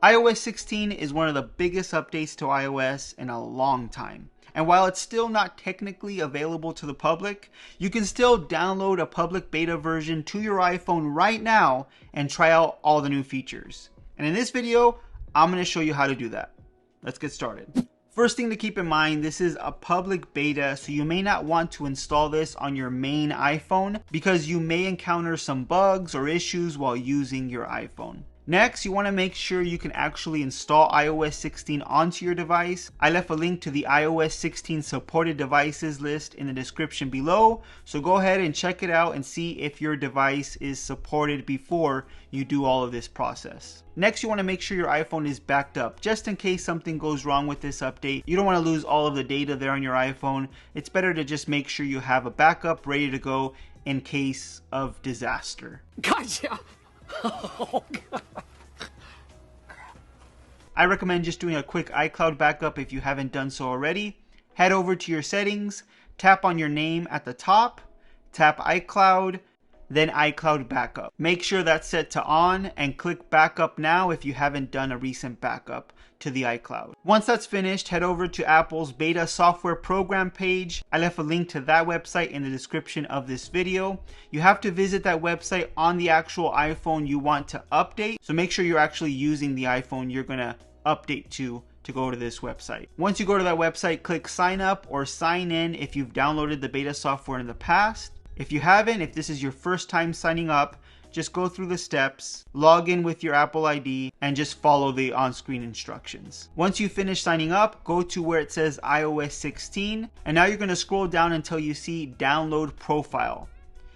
iOS 16 is one of the biggest updates to iOS in a long time. And while it's still not technically available to the public, you can still download a public beta version to your iPhone right now and try out all the new features. And in this video, I'm going to show you how to do that. Let's get started. First thing to keep in mind, this is a public beta, so you may not want to install this on your main iPhone because you may encounter some bugs or issues while using your iPhone. Next, you want to make sure you can actually install iOS 16 onto your device. I left a link to the iOS 16 supported devices list in the description below, so go ahead and check it out and see if your device is supported before you do all of this process. Next, you want to make sure your iPhone is backed up, just in case something goes wrong with this update. You don't want to lose all of the data there on your iPhone. It's better to just make sure you have a backup ready to go in case of disaster. Gotcha! Oh, God. I recommend just doing a quick iCloud backup if you haven't done so already. Head over to your settings, tap on your name at the top, tap iCloud, then iCloud backup. Make sure that's set to on and click backup now if you haven't done a recent backup to the iCloud. Once that's finished, head over to Apple's beta software program page. I left a link to that website in the description of this video. You have to visit that website on the actual iPhone you want to update. So make sure you're actually using the iPhone you're gonna update to go to this website. Once you go to that website, click sign up or sign in if you've downloaded the beta software in the past. If you haven't, if this is your first time signing up, just go through the steps, log in with your Apple ID, and just follow the on-screen instructions. Once you finish signing up, go to where it says iOS 16, and now you're going to scroll down until you see Download Profile.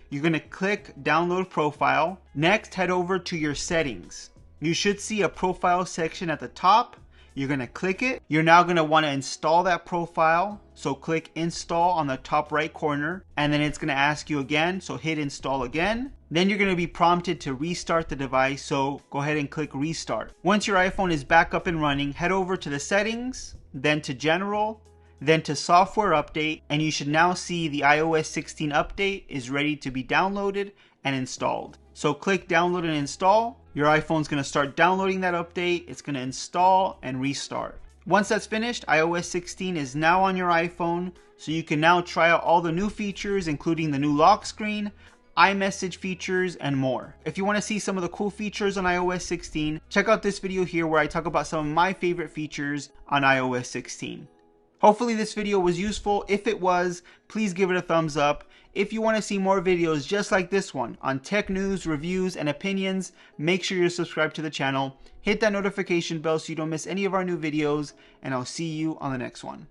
You're going to click Download Profile. Next, head over to your settings. You should see a profile section at the top. You're going to click it. You're now going to want to install that profile. So click install on the top right corner, and then it's going to ask you again. So hit install again. Then you're going to be prompted to restart the device. So go ahead and click restart. Once your iPhone is back up and running, head over to the settings, then to general, then to software update, and you should now see the iOS 16 update is ready to be downloaded and installed. So click download and install. Your iPhone's going to start downloading that update. It's going to install and restart. Once that's finished, iOS 16 is now on your iPhone, so you can now try out all the new features, including the new lock screen, iMessage features, and more. If you want to see some of the cool features on iOS 16, check out this video here where I talk about some of my favorite features on iOS 16. Hopefully this video was useful. If it was, please give it a thumbs up. If you want to see more videos just like this one on tech news, reviews, and opinions, make sure you're subscribed to the channel. Hit that notification bell so you don't miss any of our new videos, and I'll see you on the next one.